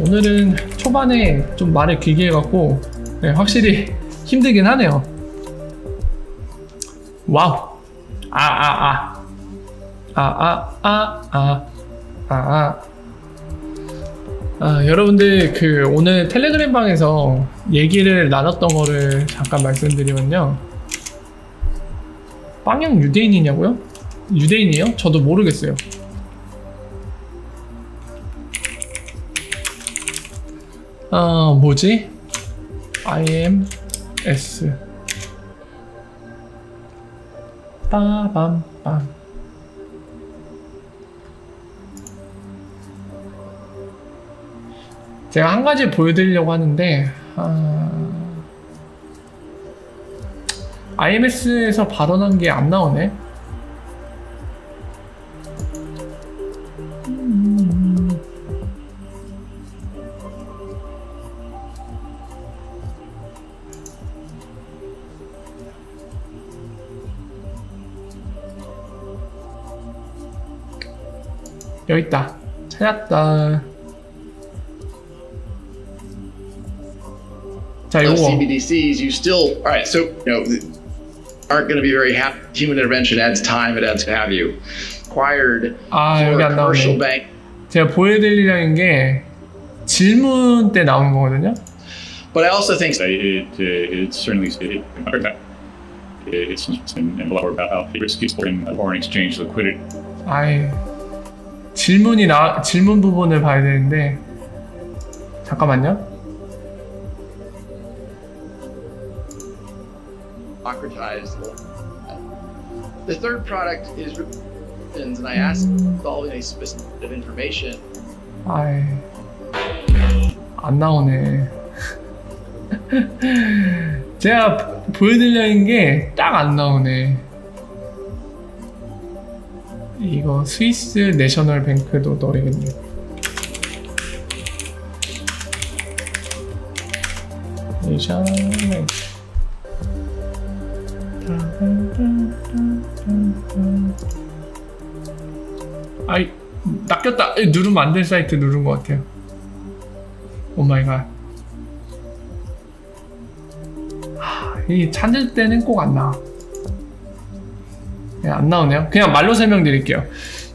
오늘은 초반에 좀 말을 길게 해갖고 네, 확실히 힘들긴 하네요. 와우. 여러분들 그 오늘 텔레그램 방에서 얘기를 나눴던 거를 잠깐 말씀드리면요. 빵형 유대인이냐고요? 유대인이에요? 저도 모르겠어요. 뭐지? IMS 빠밤빰. 제가 한 가지 보여드리려고 하는데 IMS에서 발언한 게 안 나오네. 여기 있다. 찾았다. 자, 요거. CBDCs, you still, all right, so, aren't going to be very happy. Human intervention adds time, it adds to have you. Acquired for a commercial bank. 제가 보여드리려는 게 질문 때 나오는 거거든요. But I also think it's certainly it's a lot about the risk exploring foreign exchange liquidity. 질문 부분을 봐야 되는데 잠깐만요. The third product is and I asked all a specific information. 안 나오네. 제가 보여드리려는 게 딱 안 나오네. 이거 스위스 내셔널 뱅크도 넣어야겠네. 내셔널 뱅크. 아이, 낚였다. 누르면 안 될 사이트 누른 것 같아요. 오마이갓. 이 찾을 때는 꼭 안 나와. 안 나오네요. 그냥 말로 설명드릴게요.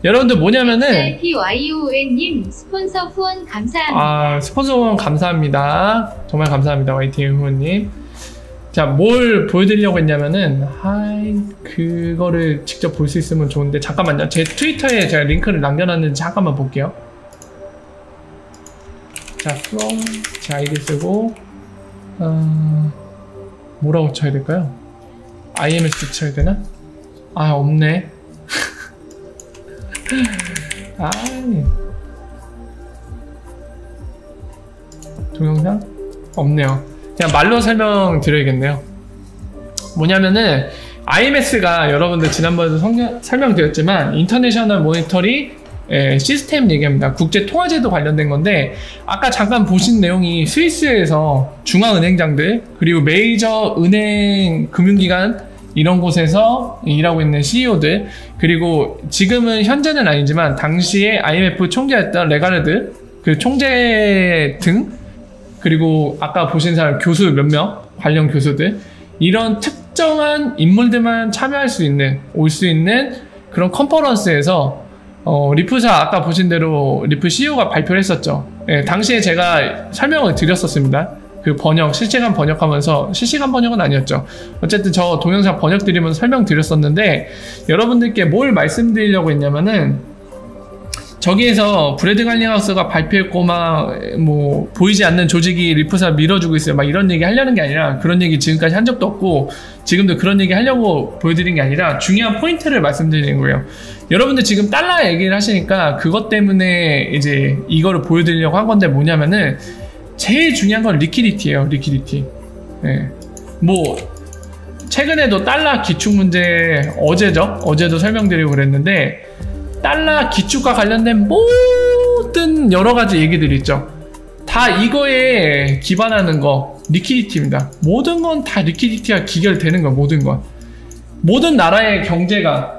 여러분들 뭐냐면은 YTYON님 스폰서 후원 감사합니다. 스폰서 후원 감사합니다. 정말 감사합니다. YTY 후원님. 자, 뭘 보여드리려고 했냐면은 그거를 직접 볼 수 있으면 좋은데 잠깐만요. 제 트위터에 제가 링크를 남겨놨는지 잠깐만 볼게요. 자, from 제 아이디 쓰고 뭐라고 쳐야 될까요? IMS 쳐야 되나? 없네. 동영상? 없네요. 그냥 말로 설명드려야겠네요. 뭐냐면은 IMS가 여러분들 지난번에도 설명드렸지만 인터내셔널 모니터리 시스템 얘기합니다. 국제통화제도 관련된 건데 아까 잠깐 보신 내용이 스위스에서 중앙은행장들 그리고 메이저 은행 금융기관 이런 곳에서 일하고 있는 CEO들 그리고 지금은 현재는 아니지만 당시에 IMF 총재였던 레가르드 그 총재 등 그리고 아까 보신 사람 교수 몇 명 관련 교수들 이런 특정한 인물들만 참여할 수 있는 올 수 있는 그런 컨퍼런스에서 리프사 아까 보신 대로 리프 CEO가 발표를 했었죠. 당시에 제가 설명을 드렸었습니다. 그 번역, 실시간 번역하면서 실시간 번역은 아니었죠. 어쨌든 저 동영상 번역 드리면서 설명드렸었는데 여러분들께 뭘 말씀드리려고 했냐면은 저기에서 브래드 갈링하우스가 발표했고 막 뭐 보이지 않는 조직이 리프사 밀어주고 있어요 막 이런 얘기 하려는 게 아니라 그런 얘기 지금까지 한 적도 없고 지금도 그런 얘기 하려고 보여드린 게 아니라 중요한 포인트를 말씀드리는 거예요. 여러분들 지금 달러 얘기를 하시니까 그것 때문에 이제 이거를 보여드리려고 한 건데 뭐냐면은 제일 중요한 건 리퀴디티예요. 리퀴디티. 뭐 최근에도 달러 기축 문제 어제도 설명드리고 그랬는데 달러 기축과 관련된 모든 여러 가지 얘기들이 있죠. 다 이거에 기반하는 거 리퀴디티입니다. 모든 건 다 리퀴디티가 기결되는 거예요. 모든 건. 모든 나라의 경제가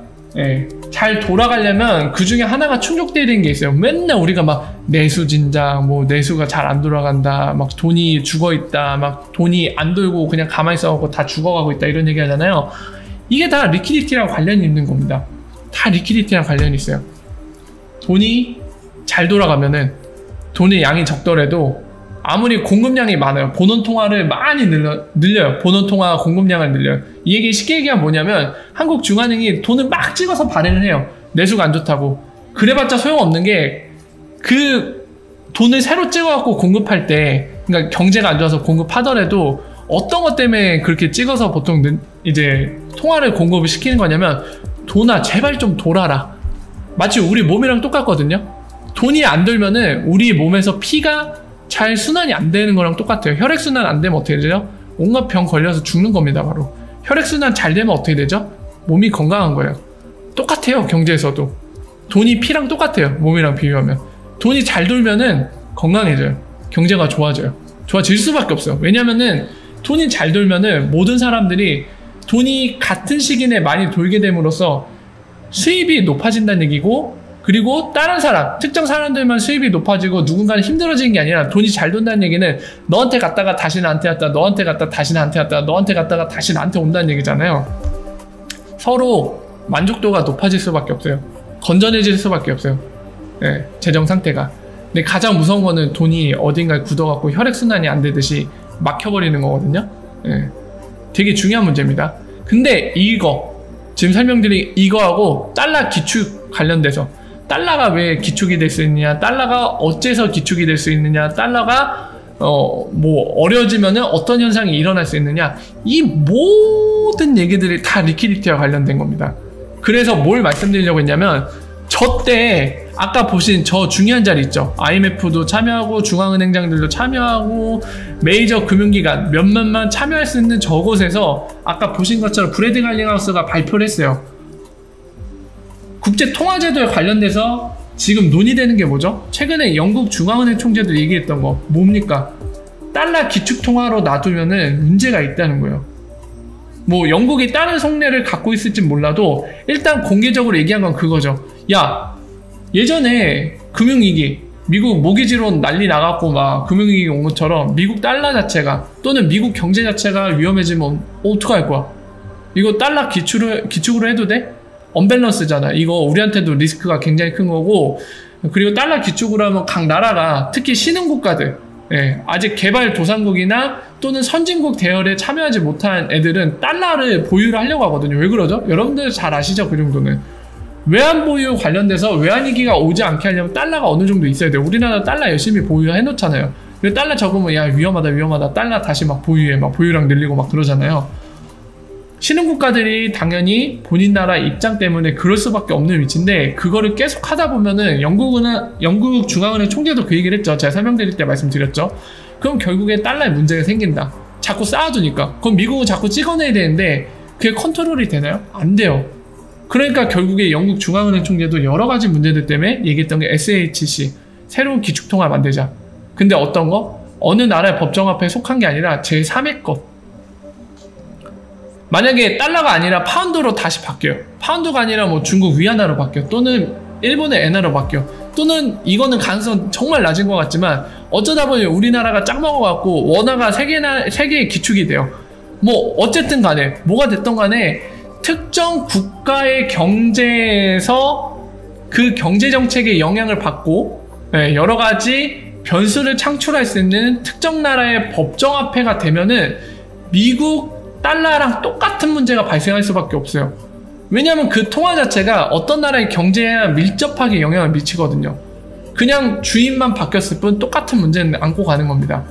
잘 돌아가려면 그 중에 하나가 충족되는 게 있어요. 맨날 우리가 막 내수 진작, 뭐 내수가 잘 안 돌아간다, 막 돈이 죽어 있다, 막 돈이 안 돌고 그냥 가만히 있어갖고 다 죽어가고 있다 이런 얘기 하잖아요. 이게 다 리퀴디티랑 관련이 있는 겁니다. 다 리퀴디티랑 관련이 있어요. 돈이 잘 돌아가면은 돈의 양이 적더라도 아무리 공급량이 많아요. 본원 통화를 많이 늘려요. 본원 통화 공급량을 늘려요. 이 얘기 쉽게 얘기하면 뭐냐면 한국중앙은행이 돈을 막 찍어서 발행을 해요. 내수가 안 좋다고. 그래봤자 소용없는 게 그 돈을 새로 찍어갖고 공급할 때, 그러니까 경제가 안 좋아서 공급하더라도 어떤 것 때문에 그렇게 찍어서 보통 이제 통화를 공급을 시키는 거냐면 돈아 제발 좀 돌아라. 마치 우리 몸이랑 똑같거든요. 돈이 안 돌면은 우리 몸에서 피가 잘 순환이 안 되는 거랑 똑같아요. 혈액순환 안 되면 어떻게 되죠? 온갖 병 걸려서 죽는 겁니다. 바로 혈액순환 잘 되면 어떻게 되죠? 몸이 건강한 거예요. 똑같아요. 경제에서도 돈이 피랑 똑같아요. 몸이랑 비교하면. 돈이 잘 돌면은 건강해져요. 경제가 좋아져요. 좋아질 수밖에 없어요. 왜냐면은 돈이 잘 돌면은 모든 사람들이 돈이 같은 시기 내에 많이 돌게 됨으로써 수입이 높아진다는 얘기고, 그리고 다른 사람, 특정 사람들만 수입이 높아지고 누군가는 힘들어지는 게 아니라 돈이 잘 돈다는 얘기는 너한테 갔다가 다시 나한테 왔다, 너한테 갔다가 다시 나한테 왔다, 너한테 갔다가 다시 나한테 온다는 얘기잖아요. 서로 만족도가 높아질 수밖에 없어요. 건전해질 수밖에 없어요. 네, 재정 상태가. 근데 가장 무서운 거는 돈이 어딘가에 굳어갖고 혈액순환이 안 되듯이 막혀버리는 거거든요. 네, 되게 중요한 문제입니다. 근데 이거 지금 설명드린 이거하고 달러 기축 관련돼서 달러가 왜 기축이 될 수 있느냐, 달러가 어째서 기축이 될 수 있느냐, 달러가 뭐 어려워지면은 어떤 현상이 일어날 수 있느냐, 이 모든 얘기들이 다 리퀴디티와 관련된 겁니다. 그래서 뭘 말씀드리려고 했냐면, 저 때 아까 보신 저 중요한 자리 있죠. IMF도 참여하고 중앙은행장들도 참여하고 메이저 금융기관 몇몇만 참여할 수 있는 저곳에서 아까 보신 것처럼 브래드 갈링하우스가 발표를 했어요. 국제통화제도에 관련돼서 지금 논의되는 게 뭐죠? 최근에 영국 중앙은행 총재도 얘기했던 거 뭡니까? 달러 기축통화로 놔두면은 문제가 있다는 거예요. 뭐 영국이 다른 속내를 갖고 있을진 몰라도 일단 공개적으로 얘기한 건 그거죠. 야, 예전에 금융위기, 미국 모기지론 난리 나갖고 막 금융위기 온 것처럼 미국 달러 자체가 또는 미국 경제 자체가 위험해지면 어떡할 거야? 이거 달러 기축으로 해도 돼? 언밸런스잖아. 이거 우리한테도 리스크가 굉장히 큰 거고, 그리고 달러 기축으로 하면 각 나라가 특히 신흥국가들, 아직 개발도상국이나 또는 선진국 대열에 참여하지 못한 애들은 달러를 보유를 하려고 하거든요. 왜 그러죠? 여러분들 잘 아시죠? 그 정도는. 외환 보유 관련돼서 외환위기가 오지 않게 하려면 달러가 어느 정도 있어야 돼요. 우리나라 달러 열심히 보유해 놓잖아요. 근데 달러 적으면 야 위험하다 달러 다시 막 보유해, 막 보유량 늘리고 막 그러잖아요. 신흥국가들이 당연히 본인 나라 입장 때문에 그럴 수밖에 없는 위치인데, 그거를 계속 하다 보면은 영국 중앙은행 총재도 그 얘기를 했죠. 제가 설명드릴 때 말씀드렸죠. 그럼 결국에 달러에 문제가 생긴다. 자꾸 쌓아두니까. 그럼 미국은 자꾸 찍어내야 되는데 그게 컨트롤이 되나요? 안 돼요. 그러니까 결국에 영국 중앙은행 총재도 여러 가지 문제들 때문에 얘기했던 게 SHC, 새로운 기축통화 만들자. 근데 어떤 거? 어느 나라의 법정화폐에 속한 게 아니라 제3의 것. 만약에 달러가 아니라 파운드로 다시 바뀌어요. 파운드가 아니라 뭐 중국 위안화로 바뀌어, 또는 일본의 엔화로 바뀌어, 또는 이거는 가능성 정말 낮은 것 같지만 어쩌다 보니 우리나라가 짝 먹어갖고 원화가 세계의 기축이 돼요. 뭐 어쨌든 간에 뭐가 됐던 간에 특정 국가의 경제에서 그 경제정책에 영향을 받고 여러 가지 변수를 창출할 수 있는 특정 나라의 법정화폐가 되면은 미국 달러랑 똑같은 문제가 발생할 수밖에 없어요. 왜냐하면 그 통화 자체가 어떤 나라의 경제에 밀접하게 영향을 미치거든요. 그냥 주인만 바뀌었을 뿐 똑같은 문제는 안고 가는 겁니다.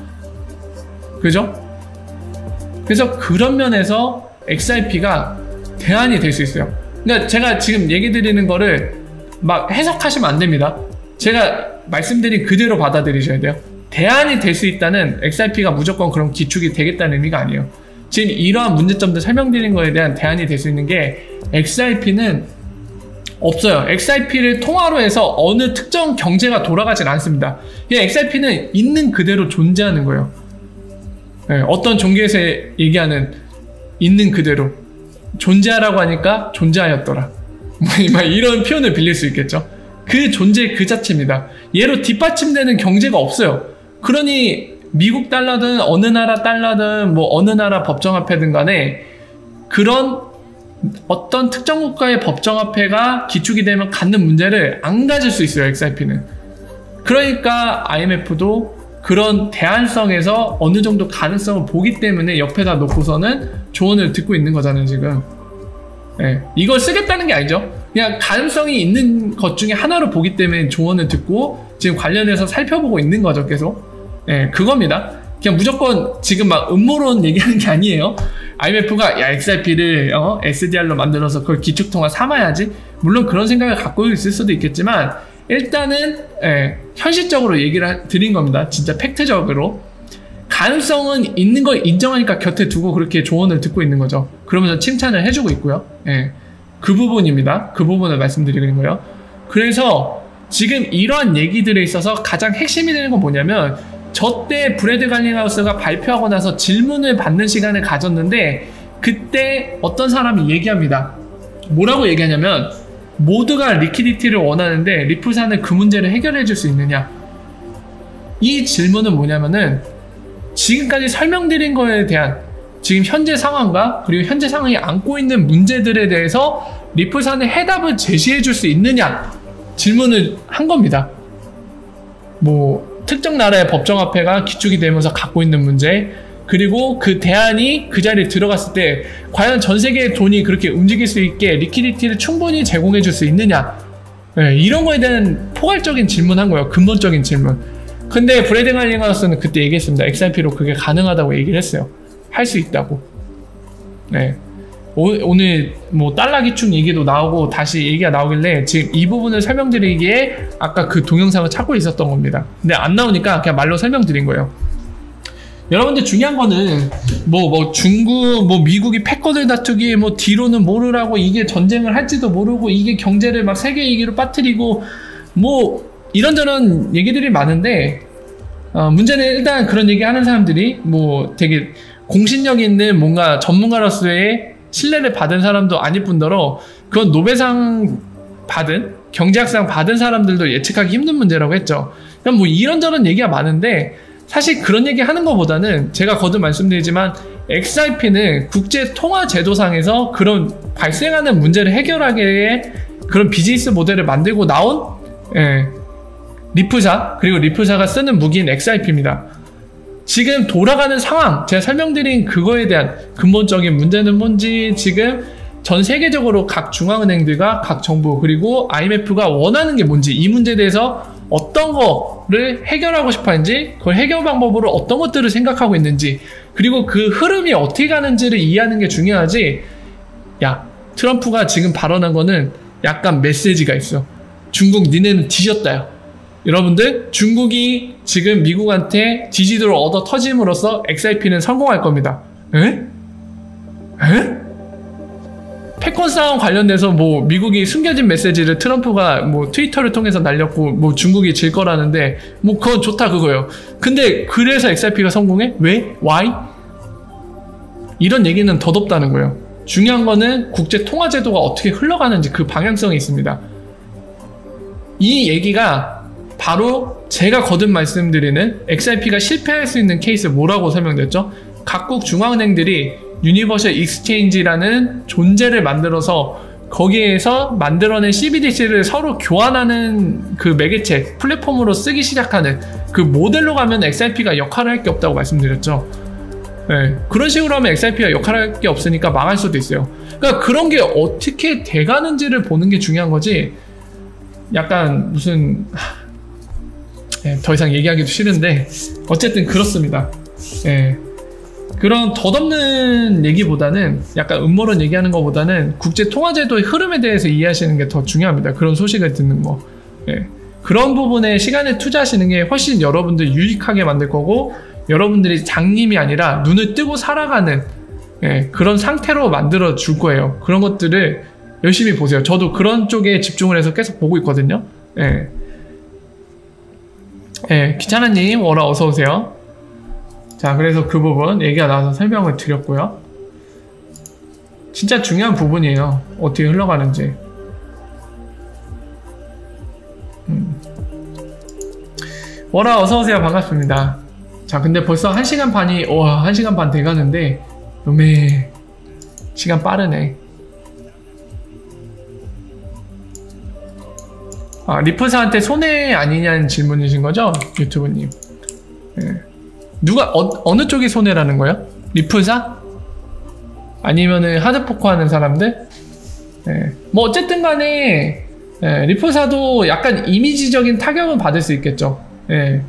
그죠? 그래서 그런 면에서 XRP가 대안이 될 수 있어요. 그러니까 제가 지금 얘기 드리는 거를 막 해석하시면 안 됩니다. 제가 말씀드린 그대로 받아들이셔야 돼요. 대안이 될 수 있다는 XRP가 무조건 그런 기축이 되겠다는 의미가 아니에요. 지금 이러한 문제점들 설명드린 거에 대한 대안이 될 수 있는 게 XRP는 없어요. XRP를 통화로 해서 어느 특정 경제가 돌아가진 않습니다. 그냥 XRP는 있는 그대로 존재하는 거예요. 어떤 종교에서 얘기하는 있는 그대로 존재하라고 하니까 존재하였더라. 이런 표현을 빌릴 수 있겠죠. 그 존재 그 자체입니다. 얘로 뒷받침되는 경제가 없어요. 그러니 미국 달러든 어느 나라 달러든 뭐 어느 나라 법정화폐든 간에 그런 어떤 특정 국가의 법정화폐가 기축이 되면 갖는 문제를 안 가질 수 있어요. XRP는. 그러니까 IMF도 그런 대안성에서 어느 정도 가능성을 보기 때문에 옆에다 놓고서는 조언을 듣고 있는 거잖아요, 지금. 네, 이걸 쓰겠다는 게 아니죠. 그냥 가능성이 있는 것 중에 하나로 보기 때문에 조언을 듣고 지금 관련해서 살펴보고 있는 거죠, 계속. 네, 그겁니다. 그냥 무조건 지금 막 음모론 얘기하는 게 아니에요. IMF가 야 XRP를 SDR로 만들어서 그걸 기축통화 삼아야지. 물론 그런 생각을 갖고 있을 수도 있겠지만 일단은 현실적으로 얘기를 드린 겁니다. 진짜 팩트적으로 가능성은 있는 걸 인정하니까 곁에 두고 그렇게 조언을 듣고 있는 거죠. 그러면서 칭찬을 해주고 있고요. 그 부분입니다. 그 부분을 말씀드리는 거예요. 그래서 지금 이러한 얘기들에 있어서 가장 핵심이 되는 건 뭐냐면 저때 브래드 갈링하우스가 발표하고 나서 질문을 받는 시간을 가졌는데 그때 어떤 사람이 얘기합니다. 뭐라고 얘기하냐면 모두가 리퀴디티를 원하는데 리플사는 그 문제를 해결해 줄 수 있느냐. 이 질문은 뭐냐면은 지금까지 설명드린 거에 대한 지금 현재 상황과 그리고 현재 상황이 안고 있는 문제들에 대해서 리플사는 해답을 제시해 줄 수 있느냐 질문을 한 겁니다. 뭐 특정 나라의 법정화폐가 기축이 되면서 갖고 있는 문제, 그리고 그 대안이 그 자리에 들어갔을 때 과연 전 세계의 돈이 그렇게 움직일 수 있게 리퀴디티를 충분히 제공해 줄 수 있느냐. 이런 거에 대한 포괄적인 질문한 거예요. 근본적인 질문. 근데 브래드 갈링하우스는 그때 얘기했습니다. XRP로 그게 가능하다고 얘기를 했어요. 할 수 있다고. 오늘 뭐 달러 기축 얘기도 나오고 다시 얘기가 나오길래 지금 이 부분을 설명드리기에 아까 그 동영상을 찾고 있었던 겁니다. 근데 안 나오니까 그냥 말로 설명드린 거예요. 여러분들 중요한 거는 중국 미국이 패권을 다투기 뒤로는 모르라고 이게 전쟁을 할지도 모르고 이게 경제를 막 세계 위기로 빠뜨리고 이런저런 얘기들이 많은데 문제는 일단 그런 얘기 하는 사람들이 되게 공신력 있는 뭔가 전문가로서의 신뢰를 받은 사람도 아닐 뿐더러 그건 노벨상 받은 경제학상 받은 사람들도 예측하기 힘든 문제라고 했죠. 그냥 이런저런 얘기가 많은데 사실 그런 얘기 하는 것보다는 제가 거듭 말씀드리지만 XRP는 국제통화제도상에서 그런 발생하는 문제를 해결하기에 그런 비즈니스 모델을 만들고 나온 리플사, 그리고 리플사가 쓰는 무기인 XRP입니다. 지금 돌아가는 상황, 제가 설명드린 그거에 대한 근본적인 문제는 뭔지, 지금 전 세계적으로 각 중앙은행들과 각 정부 그리고 IMF가 원하는 게 뭔지, 이 문제에 대해서 어떤 거를 해결하고 싶어 하는지, 그걸 해결 방법으로 어떤 것들을 생각하고 있는지, 그리고 그 흐름이 어떻게 가는지를 이해하는 게 중요하지. 야, 트럼프가 지금 발언한 거는 약간 메시지가 있어. 중국 니네는 뒤졌다요. 여러분들, 중국이 지금 미국한테 지지도를 얻어 터짐으로써 XRP는 성공할 겁니다. 패권 싸움 관련돼서 미국이 숨겨진 메시지를 트럼프가 트위터를 통해서 날렸고 중국이 질 거라는데 그건 좋다 그거예요. 근데 그래서 XRP가 성공해? 왜? Why? 이런 얘기는 덧없다는 거예요. 중요한 거는 국제 통화제도가 어떻게 흘러가는지 그 방향성이 있습니다. 이 얘기가 바로 제가 거듭 말씀드리는 XRP가 실패할 수 있는 케이스 뭐라고 설명드렸죠? 각국 중앙은행들이 유니버셜 익스체인지라는 존재를 만들어서 거기에서 만들어낸 CBDC를 서로 교환하는 그 매개체, 플랫폼으로 쓰기 시작하는 그 모델로 가면 XRP가 역할을 할 게 없다고 말씀드렸죠. 그런 식으로 하면 XRP가 역할을 할 게 없으니까 망할 수도 있어요. 그러니까 그런 게 어떻게 돼가는지를 보는 게 중요한 거지, 약간 무슨 더 이상 얘기하기도 싫은데 어쨌든 그렇습니다. 그런 덧없는 얘기보다는, 약간 음모론 얘기하는 것보다는 국제 통화제도의 흐름에 대해서 이해하시는 게 더 중요합니다. 그런 소식을 듣는 거. 그런 부분에 시간을 투자하시는 게 훨씬 여러분들 유익하게 만들 거고, 여러분들이 장님이 아니라 눈을 뜨고 살아가는 그런 상태로 만들어 줄 거예요. 그런 것들을 열심히 보세요. 저도 그런 쪽에 집중을 해서 계속 보고 있거든요. 귀찮아님, 워라 어서오세요. 자, 그래서 그 부분 얘기가 나와서 설명을 드렸고요. 진짜 중요한 부분이에요. 어떻게 흘러가는지. 워라 어서오세요. 반갑습니다. 자, 근데 벌써 1시간 반이, 와, 1시간 반 돼가는데, 음에, 시간 빠르네. 아, 리프사한테 손해 아니냐는 질문이신 거죠? 유튜브님. 네. 누가, 어느 쪽이 손해라는 거예요? 리프사? 아니면은 하드포커 하는 사람들? 네. 뭐, 어쨌든 간에, 네, 리프사도 약간 이미지적인 타격은 받을 수 있겠죠. 네.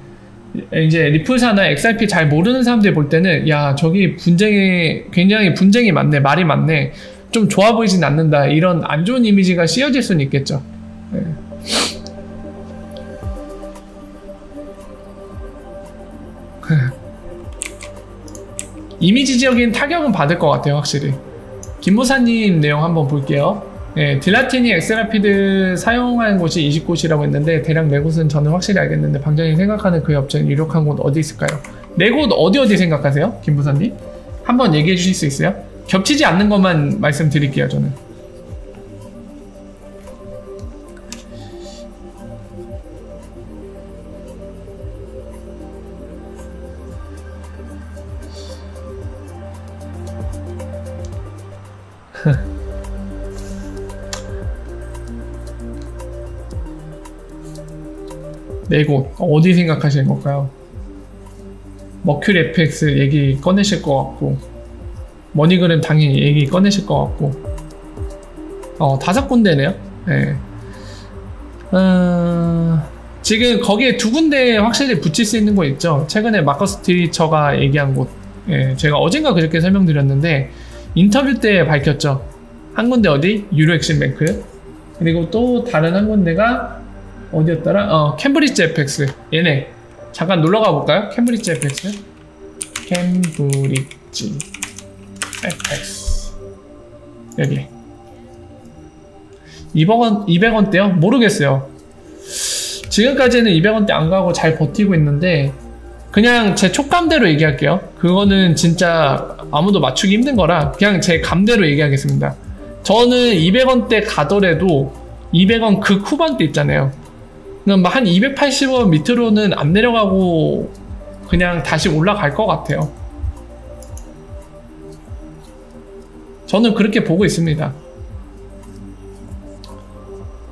이제 리프사나 XRP 잘 모르는 사람들이 볼 때는, 야, 저기 굉장히 분쟁이 많네, 말이 많네, 좀 좋아 보이진 않는다, 이런 안 좋은 이미지가 씌워질 수는 있겠죠. 네. 이미지적인 타격은 받을 것 같아요, 확실히. 김무사님 내용 한번 볼게요. 네, 딜라틴이 엑스라피드 사용한 곳이 20곳이라고 했는데, 대략 네 곳은 저는 확실히 알겠는데, 방장이 생각하는 그 업체는 유력한 곳 어디 있을까요? 네 곳 어디 생각하세요? 김무사님? 한번 얘기해 주실 수 있어요? 겹치지 않는 것만 말씀드릴게요, 저는. 네 곳 어디 생각하시는 걸까요? 머큐리 FX 얘기 꺼내실 것 같고, 머니그램 당연히 얘기 꺼내실 것 같고, 5군데네요. 네. 지금 거기에 2군데 확실히 붙일 수 있는 곳 있죠. 최근에 마커스 티처가 얘기한 곳. 네, 제가 어젠가 그저께 설명드렸는데, 인터뷰 때 밝혔죠. 한 군데 어디? 유로엑신뱅크. 그리고 또 다른 한 군데가 어디였더라? 캠브리지 FX. 얘네. 잠깐 놀러가 볼까요? 캠브리지 FX. 캠브리지 FX. 여기. 200원대요? 모르겠어요. 지금까지는 200원대 안 가고 잘 버티고 있는데, 그냥 제 촉감대로 얘기할게요. 그거는 진짜 아무도 맞추기 힘든 거라 그냥 제 감대로 얘기하겠습니다. 저는 200원대 가더라도 200원 그 후반대 있잖아요. 그럼 한 280원 밑으로는 안 내려가고 그냥 다시 올라갈 것 같아요. 저는 그렇게 보고 있습니다.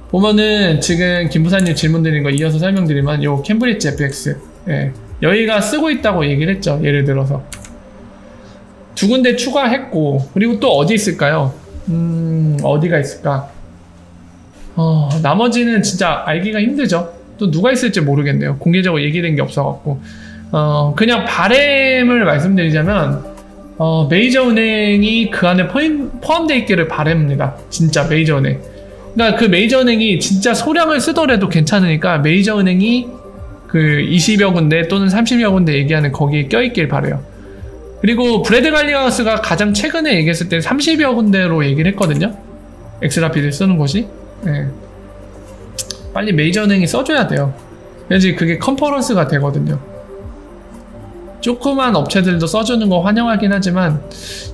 보면은 지금 김부사님 질문 드린 거 이어서 설명드리면 요 캠브리지 FX, 예, 여기가 쓰고 있다고 얘기를 했죠. 예를 들어서 2군데 추가했고, 그리고 또 어디 있을까요? 어디가 있을까? 나머지는 진짜 알기가 힘들죠. 또 누가 있을지 모르겠네요. 공개적으로 얘기된 게 없어갖고. 그냥 바램을 말씀드리자면, 메이저 은행이 그 안에 포함되어 있기를 바랍니다. 진짜 메이저 은행. 그러니까 그 메이저 은행이 진짜 소량을 쓰더라도 괜찮으니까 메이저 은행이 그 20여 군데 또는 30여 군데 얘기하는 거기에 껴있길 바래요. 그리고 브래드 갈리하우스가 가장 최근에 얘기했을 때 30여 군데로 얘기를 했거든요. 엑스라피드 쓰는 곳이. 네. 빨리 메이저 은행이 써줘야 돼요. 그래야지 그게 컨퍼런스가 되거든요. 조그만 업체들도 써주는 거 환영하긴 하지만,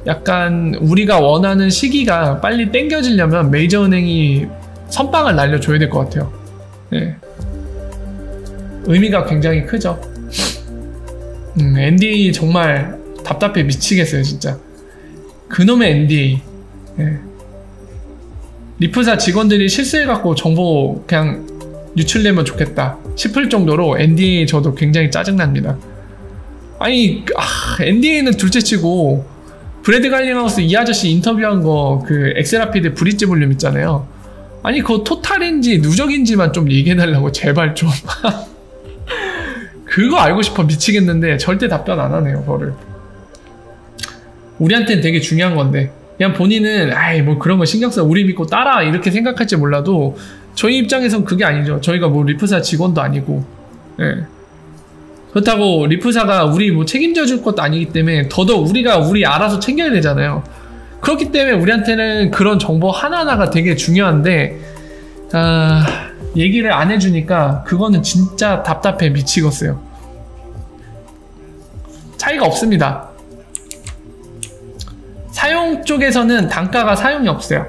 약간 우리가 원하는 시기가 빨리 땡겨지려면 메이저 은행이 선빵을 날려줘야 될 것 같아요. 네. 의미가 굉장히 크죠. NDA 정말 답답해 미치겠어요, 진짜. 그놈의 NDA. 네. 리프사 직원들이 실수해갖고 정보 그냥 유출되면 좋겠다 싶을 정도로 NDA 저도 굉장히 짜증납니다. 아니, NDA는 둘째치고 브래드 갈링하우스 이 아저씨 인터뷰한 거 그 엑스라피드 브릿지 볼륨 있잖아요. 아니, 그거 토탈인지 누적인지만 좀 얘기해달라고 제발 좀. 그거 알고 싶어 미치겠는데 절대 답변 안 하네요. 그거를. 우리한테는 되게 중요한 건데, 그냥 본인은 아이 뭐 그런 거 신경 써, 우리 믿고 따라, 이렇게 생각할지 몰라도 저희 입장에선 그게 아니죠. 저희가 뭐 리프사 직원도 아니고. 예. 그렇다고 리프사가 우리 뭐 책임져 줄 것도 아니기 때문에 더더욱 우리가 우리 알아서 챙겨야 되잖아요. 그렇기 때문에 우리한테는 그런 정보 하나하나가 되게 중요한데, 얘기를 안 해주니까 그거는 진짜 답답해 미치겠어요. 차이가 없습니다. 사용 쪽에서는 단가가 사용이 없어요.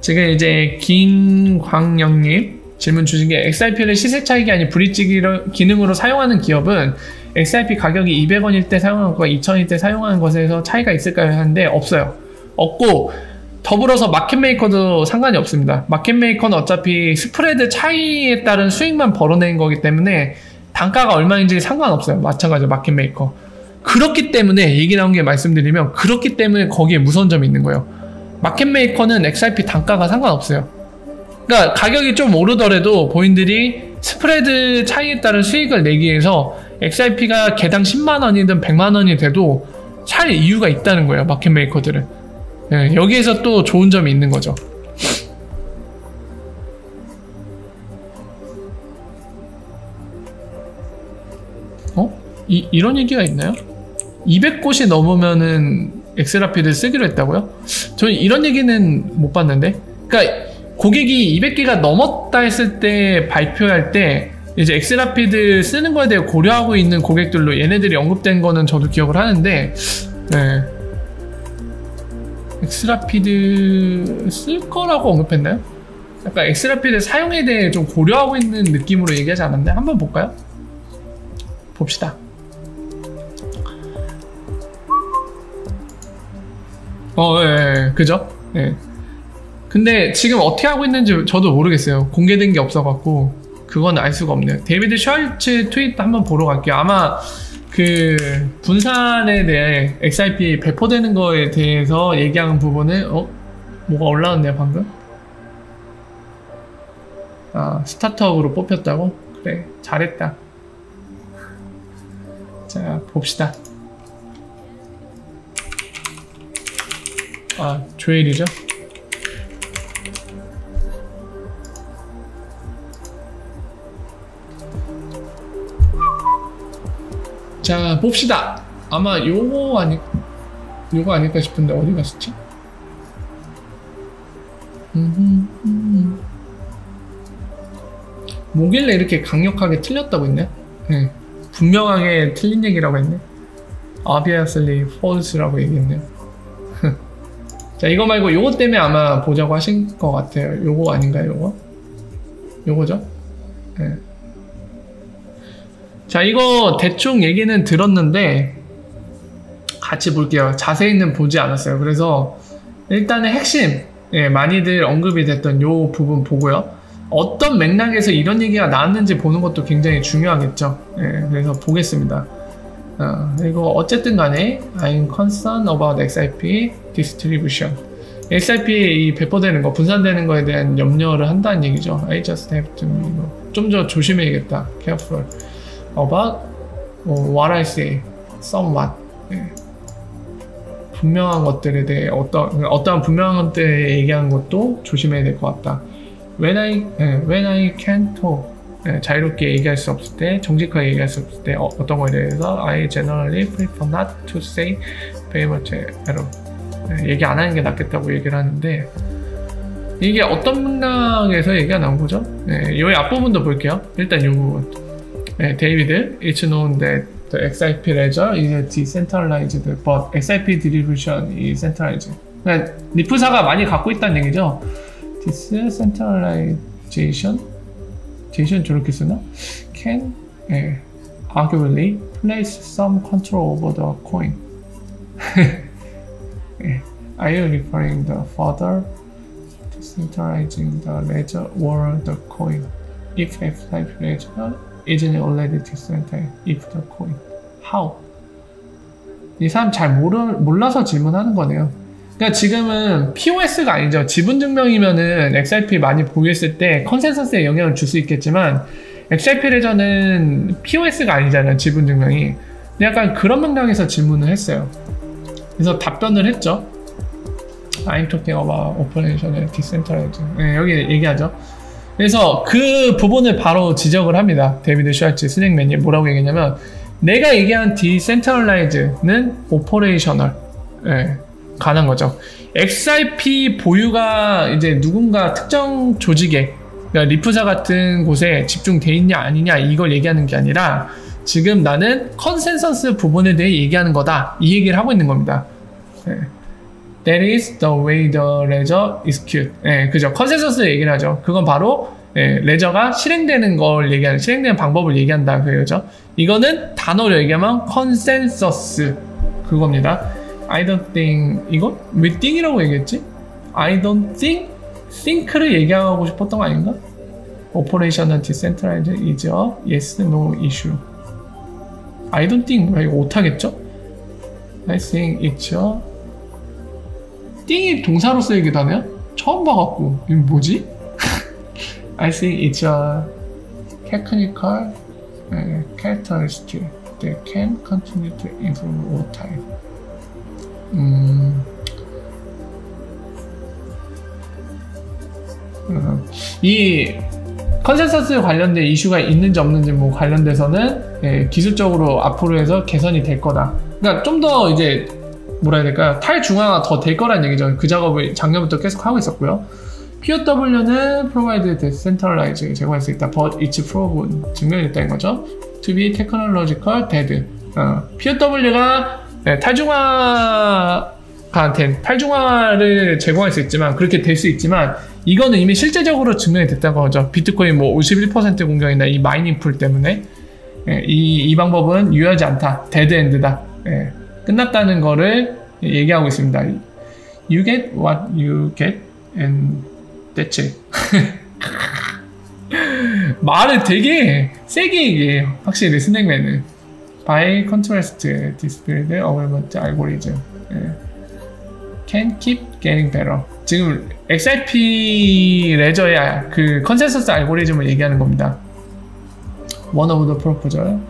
지금 이제 김광영님 질문 주신 게 XRP를 시세 차익이 아닌 브릿지 기능으로 사용하는 기업은 XRP 가격이 200원일 때 사용하는 것과 2000원일 때 사용하는 것에서 차이가 있을까요? 하는데 없어요. 없고 더불어서 마켓메이커도 상관이 없습니다. 마켓메이커는 어차피 스프레드 차이에 따른 수익만 벌어내는 거기 때문에 단가가 얼마인지 상관없어요. 마찬가지로 마켓메이커. 그렇기 때문에 얘기 나온 게 말씀드리면 그렇기 때문에 거기에 무서운 점이 있는 거예요. 마켓메이커는 XRP 단가가 상관없어요. 그러니까 가격이 좀 오르더라도 본인들이 스프레드 차이에 따른 수익을 내기 위해서 XRP가 개당 10만원이든 100만원이 돼도 살 이유가 있다는 거예요. 마켓메이커들은. 예, 여기에서 또 좋은 점이 있는 거죠. 이런 얘기가 있나요? 200곳이 넘으면은 XRP를 쓰기로 했다고요? 저는 이런 얘기는 못 봤는데. 그러니까 고객이 200개가 넘었다 했을 때 발표할 때 이제 XRP를 쓰는 거에 대해 고려하고 있는 고객들로 얘네들이 언급된 거는 저도 기억을 하는데, 네. XRP를 쓸 거라고 언급했나요? 약간 XRP를 사용에 대해 좀 고려하고 있는 느낌으로 얘기하지 않았나요? 한번 볼까요? 봅시다. 예, 그죠? 예. 근데 지금 어떻게 하고 있는지 저도 모르겠어요. 공개된 게 없어갖고 그건 알 수가 없네요. 데이비드 슈왈츠 트윗 한번 보러 갈게요. 아마 그 분산에 대해 XRP 배포되는 거에 대해서 얘기하는 부분을 뭐가 올라왔네요 방금. 아, 스타트업으로 뽑혔다고? 그래, 잘했다. 자, 봅시다. 아, 조엘이죠? 자, 봅시다. 아마 요거 아닐까 싶은데 어디 갔었지? 뭐길래 이렇게 강력하게 틀렸다고 했네? 네. 분명하게 틀린 얘기라고 했네. Obviously false라고 얘기했네. 자, 이거 말고 요거 때문에 아마 보자고 하신 것 같아요. 요거 아닌가요, 요거? 요거죠? 네. 자, 이거 대충 얘기는 들었는데 같이 볼게요. 자세히는 보지 않았어요. 그래서 일단은 핵심, 예, 많이들 언급이 됐던 요 부분 보고요. 어떤 맥락에서 이런 얘기가 나왔는지 보는 것도 굉장히 중요하겠죠. 예, 그래서 보겠습니다. 그리고 어쨌든 간에 I'm concerned about XRP distribution. XRP 이 배포되는 거, 분산되는 거에 대한 염려를 한다는 얘기죠. I just have to 좀 더 조심해야겠다. Careful about what I say. Somewhat. 예. 분명한 것들에 대해 어떠한 분명한 것들에 얘기하는 것도 조심해야 될 것 같다. When I can talk. 자유롭게 얘기할 수 없을 때, 정직하게 얘기할 수 없을 때 어떤 거에 대해서 I generally prefer not to say very much at all. 얘기 안 하는 게 낫겠다고 얘기를 하는데 이게 어떤 맥락에서 얘기가 나온 거죠? 이 앞부분도 볼게요. 일단 이 부분. 데이비드, it's known that the XRP ledger is decentralized, but XRP distribution is centralized. 그러니까 리프사가 많이 갖고 있다는 얘기죠. Decentralization? 제이션 저렇게 쓰나? Can arguably place some control over the coin. Are you referring the further decentralizing the ledger or the coin? If XRP ledger isn't already decentralized, if the coin, how? 이 사람 잘 몰라서 질문하는 거네요. 그러니까 지금은 POS가 아니죠. 지분증명이면은 XRP 많이 보유했을 때 컨센서스에 영향을 줄 수 있겠지만 XRP 레저는 POS가 아니잖아요. 지분증명이. 약간 그런 맥락에서 질문을 했어요. 그래서 답변을 했죠. I'm talking about operational decentralized. 네, 여기 얘기하죠. 그래서 그 부분을 바로 지적을 합니다. 데이비드 슈왈츠 스낵맨이 뭐라고 얘기했냐면 내가 얘기한 decentralized는 operational. 네. 가는 거죠. XRP 보유가 이제 누군가 특정 조직에, 그러니까 리프사 같은 곳에 집중돼 있냐 아니냐 이걸 얘기하는 게 아니라 지금 나는 컨센서스 부분에 대해 얘기하는 거다 이 얘기를 하고 있는 겁니다. That is the way the ledger is executed. 그죠. 컨센서스 얘기를 하죠. 그건 바로 예, 레저가 실행되는 걸 얘기하는, 실행되는 방법을 얘기한다. 그거죠. 이거는 단어로 얘기하면 컨센서스 그겁니다. I don't think, 이거? 왜 think이라고 얘기했지? I don't think를 얘기하고 싶었던 거 아닌가? Operational decentralized is a yes, no issue. I don't think 뭐야? 이거 못하겠죠? I think it's a think이 동사로 쓰이기도 하네요? 처음 봐갖고 이거 뭐지? I think it's a technical characteristic that can continue to improve over time. 이 컨센서스 관련된 이슈가 있는지 없는지 뭐 관련돼서는 예, 기술적으로 앞으로 해서 개선이 될 거다. 그러니까 좀 더 이제 뭐라 해야 될까, 탈중앙화 더 될 거란 얘기죠. 그 작업을 작년부터 계속 하고 있었고요. POW는 provide decentralized 제공할 수 있다. But it's proven 증명됐다는 거죠. To be technological dead. POW가 네, 탈중화를 제공할 수 있지만, 그렇게 될 수 있지만, 이거는 이미 실제적으로 증명이 됐다는 거죠. 비트코인 뭐 51% 공격이나 이 마이닝 풀 때문에 예, 이 방법은 유효하지 않다. 데드엔드다. 예, 끝났다는 거를 얘기하고 있습니다. You get what you get and that's it. 말을 되게 세게 얘기해요. 확실히 스낵맨은. By contrast, displayed available algorithm can keep getting better. 지금 XRP 레저의 그 컨센서스 알고리즘을 얘기하는 겁니다. One of the proposal,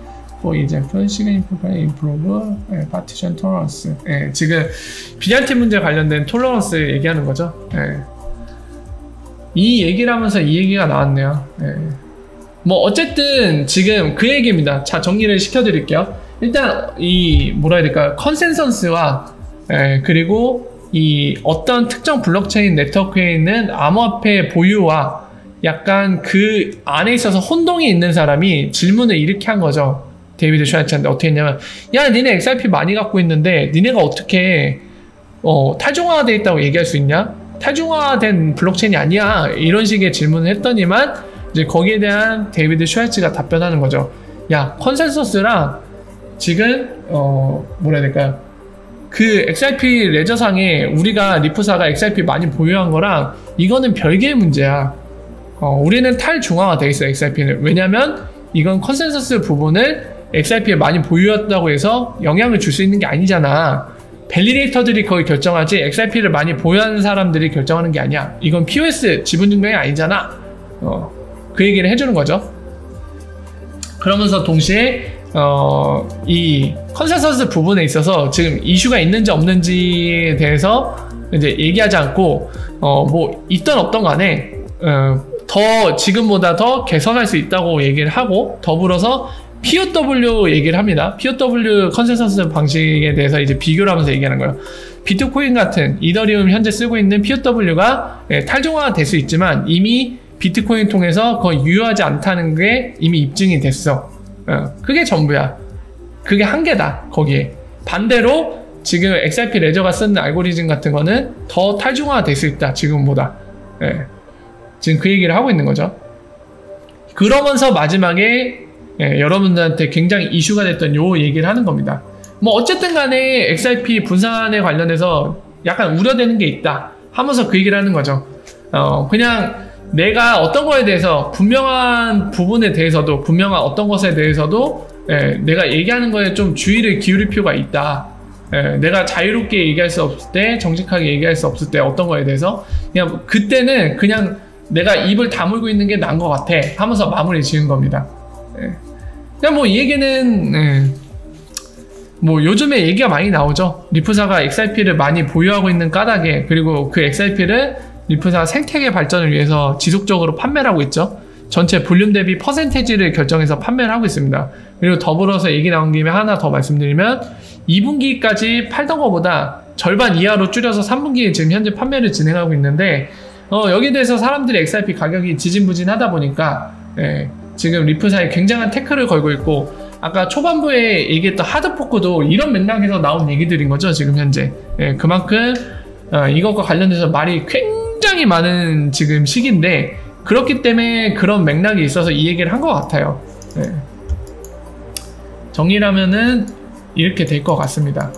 for example, significantly improve partition tolerance. 예, 지금 BRT 문제 관련된 톨러런스 얘기하는 거죠. 예. 이 얘기를 하면서 이 얘기가 나왔네요. 예. 뭐 어쨌든 지금 그 얘기입니다. 자, 정리를 시켜드릴게요. 일단 이 뭐라 해야 될까, 컨센서스와 그리고 이 어떤 특정 블록체인 네트워크에 있는 암호화폐 보유와 약간 그 안에 있어서 혼동이 있는 사람이 질문을 이렇게 한 거죠. 데이비드 슈와츠한테 어떻게 했냐면, 야, 니네 XRP 많이 갖고 있는데 니네가 어떻게 탈중화되어 있다고 얘기할 수 있냐? 탈중화된 블록체인이 아니야. 이런 식의 질문을 했더니만 이제 거기에 대한 데이비드 슈와츠가 답변하는 거죠. 야, 컨센서스랑 지금 뭐라 해야 될까요? 그 XRP 레저상에 우리가 리프사가 XRP 많이 보유한 거랑 이거는 별개의 문제야. 우리는 탈중앙화 돼 있어, XRP는. 왜냐면 이건 컨센서스 부분을 XRP에 많이 보유했다고 해서 영향을 줄 수 있는 게 아니잖아. 밸리데이터들이 거의 결정하지 XRP를 많이 보유하는 사람들이 결정하는 게 아니야. 이건 POS 지분증명이 아니잖아. 그 얘기를 해주는 거죠. 그러면서 동시에 이 컨센서스 부분에 있어서 지금 이슈가 있는지 없는지에 대해서 이제 얘기하지 않고 뭐 있던 없던 간에 더 지금보다 더 개선할 수 있다고 얘기를 하고, 더불어서 POW 얘기를 합니다. POW 컨센서스 방식에 대해서 이제 비교를 하면서 얘기하는 거예요. 비트코인 같은 이더리움 현재 쓰고 있는 POW가 탈중화가 될 수 있지만 이미 비트코인 통해서 거의 유효하지 않다는 게 이미 입증이 됐어. 그게 전부야. 그게 한계다. 거기에 반대로 지금 XRP 레저가 쓰는 알고리즘 같은 거는 더 탈중화가 될 수 있다, 지금보다. 지금 그 얘기를 하고 있는 거죠. 그러면서 마지막에 여러분들한테 굉장히 이슈가 됐던 요 얘기를 하는 겁니다. 뭐 어쨌든 간에 XRP 분산에 관련해서 약간 우려되는 게 있다 하면서 그 얘기를 하는 거죠. 그냥 내가 어떤 거에 대해서 분명한 부분에 대해서도, 분명한 어떤 것에 대해서도 내가 얘기하는 거에 좀 주의를 기울일 필요가 있다. 내가 자유롭게 얘기할 수 없을 때, 정직하게 얘기할 수 없을 때 어떤 거에 대해서 그냥 그때는 그냥 내가 입을 다물고 있는 게 나은 것 같아 하면서 마무리 지은 겁니다. 그냥 뭐 이 얘기는 뭐 요즘에 얘기가 많이 나오죠. 리프사가 XRP를 많이 보유하고 있는 까닭에, 그리고 그 XRP를 리프사가 생태계 발전을 위해서 지속적으로 판매를 하고 있죠. 전체 볼륨 대비 퍼센테이지를 결정해서 판매를 하고 있습니다. 그리고 더불어서 얘기 나온 김에 하나 더 말씀드리면 2분기까지 팔던 것보다 절반 이하로 줄여서 3분기에 지금 현재 판매를 진행하고 있는데 여기에 대해서 사람들이 XRP 가격이 지진부진하다 보니까 지금 리프사에 굉장한 태클을 걸고 있고, 아까 초반부에 얘기했던 하드포크도 이런 맥락에서 나온 얘기들인 거죠, 지금 현재. 그만큼 이것과 관련돼서 말이 굉장히 많은 지금 시기인데 그렇기 때문에 그런 맥락이 있어서 이 얘기를 한 것 같아요. 네. 정리라면은 이렇게 될 것 같습니다.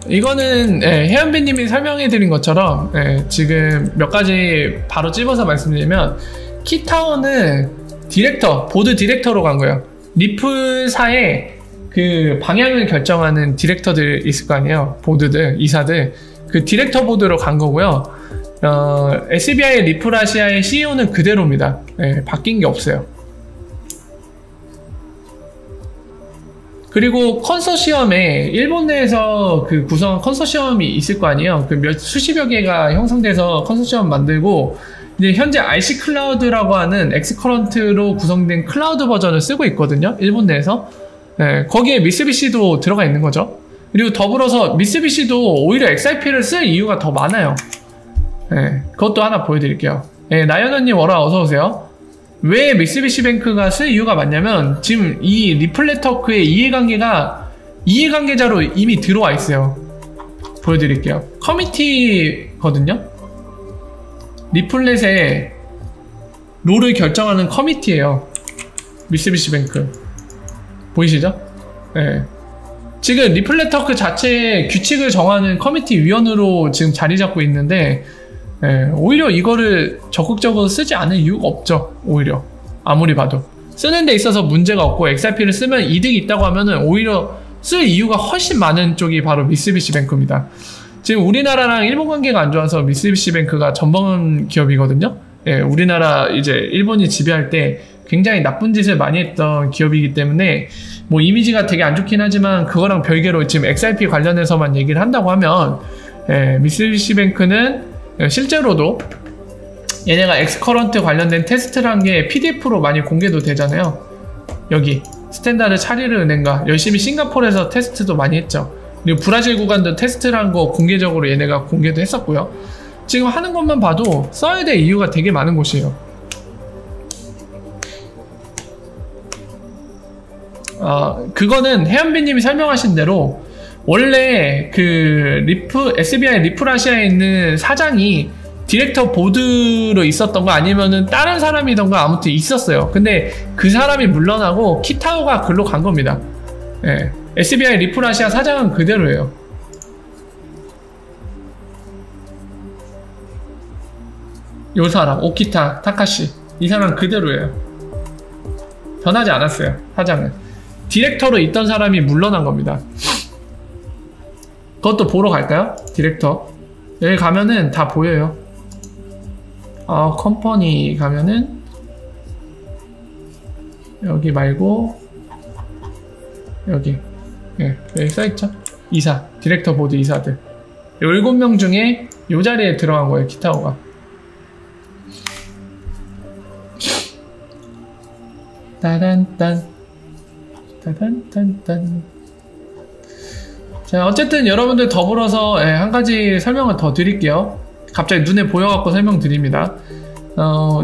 이거는 혜연비님이 설명해드린 것처럼 지금 몇 가지 바로 찝어서 말씀드리면, 키타오는 디렉터, 보드 디렉터로 간 거예요. 리플사의 그 방향을 결정하는 디렉터들 있을 거 아니에요. 보드들, 이사들. 그 디렉터 보드로 간 거고요. SBI 리플아시아의 CEO는 그대로입니다. 바뀐 게 없어요. 그리고 컨소시엄에 일본 내에서 그 구성한 컨소시엄이 있을 거 아니에요. 그 수십여 개가 형성돼서 컨소시엄 만들고, 이제 현재 RC 클라우드라고 하는 엑스커런트로 구성된 클라우드 버전을 쓰고 있거든요. 일본 내에서. 거기에 미쓰비시도 들어가 있는 거죠. 그리고 더불어서 미쓰비시도 오히려 XRP를 쓸 이유가 더 많아요. 그것도 하나 보여드릴게요. 나연언님 워라 어서오세요. 왜 미쓰비시뱅크가 쓸 이유가 많냐면, 지금 이 리플렛터크의 이해관계자로 이미 들어와 있어요. 보여드릴게요. 커미티거든요. 리플렛의 롤을 결정하는 커미티예요. 미쓰비시뱅크 보이시죠? 지금 리플렛터크 자체의 규칙을 정하는 커미티 위원으로 지금 자리 잡고 있는데, 오히려 이거를 적극적으로 쓰지 않을 이유가 없죠. 오히려 아무리 봐도 쓰는 데 있어서 문제가 없고, XRP를 쓰면 이득이 있다고 하면은 오히려 쓸 이유가 훨씬 많은 쪽이 바로 미쓰비시뱅크입니다. 지금 우리나라랑 일본 관계가 안 좋아서 미쓰비시뱅크가 전범 기업이거든요. 우리나라 이제 일본이 지배할 때 굉장히 나쁜 짓을 많이 했던 기업이기 때문에 뭐 이미지가 되게 안 좋긴 하지만, 그거랑 별개로 지금 XRP 관련해서만 얘기를 한다고 하면, 미쓰비시뱅크는 실제로도 얘네가 엑스커런트 관련된 테스트를 한 게 PDF로 많이 공개도 되잖아요. 여기 스탠다드 차리르 은행가 열심히 싱가포르에서 테스트도 많이 했죠. 그리고 브라질 구간도 테스트를 한 거 공개적으로 얘네가 공개도 했었고요. 지금 하는 것만 봐도 써야 될 이유가 되게 많은 곳이에요. 그거는 혜연비님이 설명하신 대로 원래 그 SBI 리플아시아에 있는 사장이 디렉터 보드로 있었던 거 아니면은 다른 사람이던가 아무튼 있었어요. 근데 그 사람이 물러나고 키타오가 글로 간 겁니다. SBI 리플아시아 사장은 그대로예요. 요 사람 오키타 타카시, 이 사람 그대로예요. 변하지 않았어요. 사장은 디렉터로 있던 사람이 물러난 겁니다. 그것도 보러 갈까요? 디렉터 여기 가면은 다 보여요. 컴퍼니 가면은 여기 말고 여기 여기 써있죠? 이사, 디렉터 보드 이사들 7명 중에 이 자리에 들어간 거예요. 키타오가. 따단딴 따단딴딴. 자, 어쨌든 여러분들 더불어서 한 가지 설명을 더 드릴게요. 갑자기 눈에 보여갖고 설명드립니다.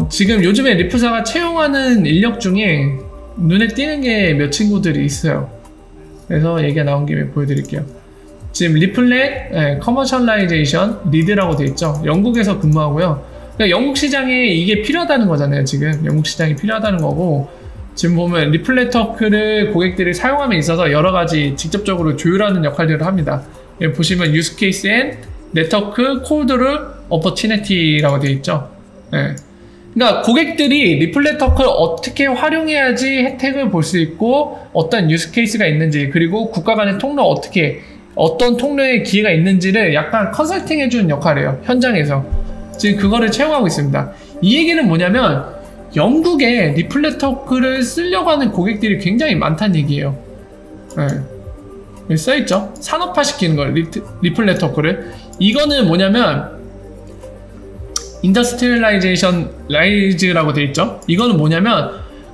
지금 요즘에 리플사가 채용하는 인력 중에 눈에 띄는 게 몇 친구들이 있어요. 그래서 얘기가 나온 김에 보여드릴게요. 지금 리플렛 커머셜라이제이션 리드라고 되어 있죠. 영국에서 근무하고요. 그러니까 영국 시장에 이게 필요하다는 거잖아요. 지금 영국 시장이 필요하다는 거고, 지금 보면 리플렛터크를 고객들이 사용함에 있어서 여러가지 직접적으로 조율하는 역할들을 합니다. 여기 보시면 use case and 네트워크 콜드를 opportunity라고 되어 있죠. 그러니까 고객들이 리플렛터크를 어떻게 활용해야지 혜택을 볼 수 있고, 어떤 use case가 있는지, 그리고 국가 간의 통로 어떤 통로에 기회가 있는지를 약간 컨설팅 해주는 역할이에요. 현장에서. 지금 그거를 채용하고 있습니다. 이 얘기는 뭐냐면, 영국에 리플렛터크를 쓰려고 하는 고객들이 굉장히 많다는 얘기예요. 여기 써있죠? 산업화 시키는 거예요. 리플렛터크를. 이거는 뭐냐면 인더스트리얼라이제이션 라이즈라고 되어 있죠. 이거는 뭐냐면,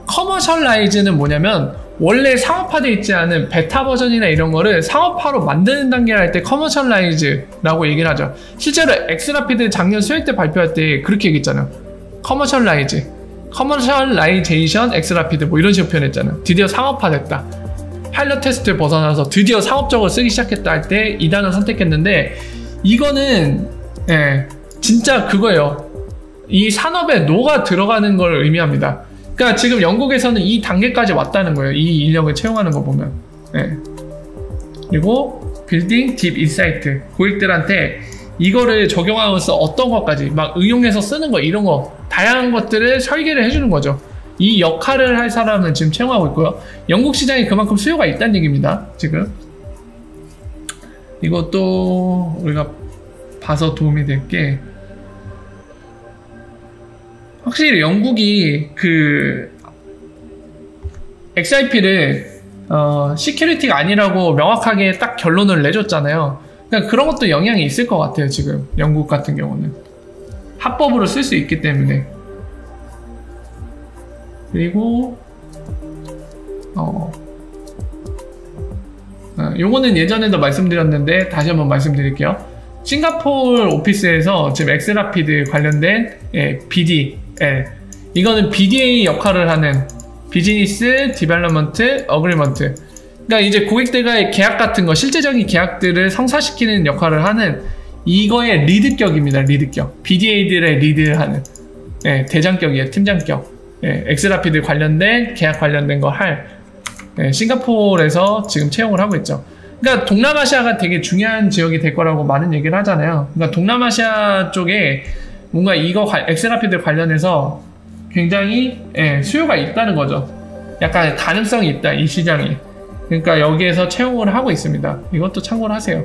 커머셜라이즈는 뭐냐면 원래 상업화되어 있지 않은 베타 버전이나 이런 거를 상업화로 만드는 단계를 할 때 커머셜라이즈라고 얘기를 하죠. 실제로 엑스라피드 작년 수행 때 발표할 때 그렇게 얘기했잖아요. 커머셜라이제이션 엑스라피드 뭐 이런 식으로 표현했잖아요. 드디어 상업화됐다. 파일럿 테스트를 벗어나서 드디어 상업적으로 쓰기 시작했다 할 때 이 단어를 선택했는데, 이거는 진짜 그거예요. 이 산업에 녹아 들어가는 걸 의미합니다. 그러니까 지금 영국에서는 이 단계까지 왔다는 거예요. 이 인력을 채용하는 거 보면. 그리고 빌딩 딥 인사이트, 고객들한테 이거를 적용하면서 어떤 것까지 막 응용해서 쓰는 거, 이런 거 다양한 것들을 설계를 해주는 거죠. 이 역할을 할 사람은 지금 채용하고 있고요. 영국 시장이 그만큼 수요가 있다는 얘기입니다. 지금 이것도 우리가 봐서 도움이 될 게, 확실히 영국이 그 XIP를 시큐리티가 아니라고 명확하게 딱 결론을 내줬잖아요. 그러니까 그런 것도 영향이 있을 것 같아요. 지금 영국 같은 경우는 합법으로 쓸 수 있기 때문에. 그리고 요거는 예전에도 말씀드렸는데 다시 한번 말씀드릴게요. 싱가포르 오피스에서 지금 엑스라피드 관련된 BD, 이거는 BDA 역할을 하는 비즈니스 디벨롭먼트 어그리먼트, 그러니까 이제 고객들과의 계약 같은 거, 실제적인 계약들을 성사시키는 역할을 하는 이거의 리드격입니다. 리드격. BDA들의 리드하는 대장격이에요. 팀장격. 엑스라피드 관련된 계약 관련된 거 할 싱가포르에서 지금 채용을 하고 있죠. 그러니까 동남아시아가 되게 중요한 지역이 될 거라고 많은 얘기를 하잖아요. 그러니까 동남아시아 쪽에 뭔가 이거 엑스라피드 관련해서 굉장히 수요가 있다는 거죠. 약간 가능성이 있다, 이 시장이. 그러니까 여기에서 채용을 하고 있습니다. 이것도 참고를 하세요.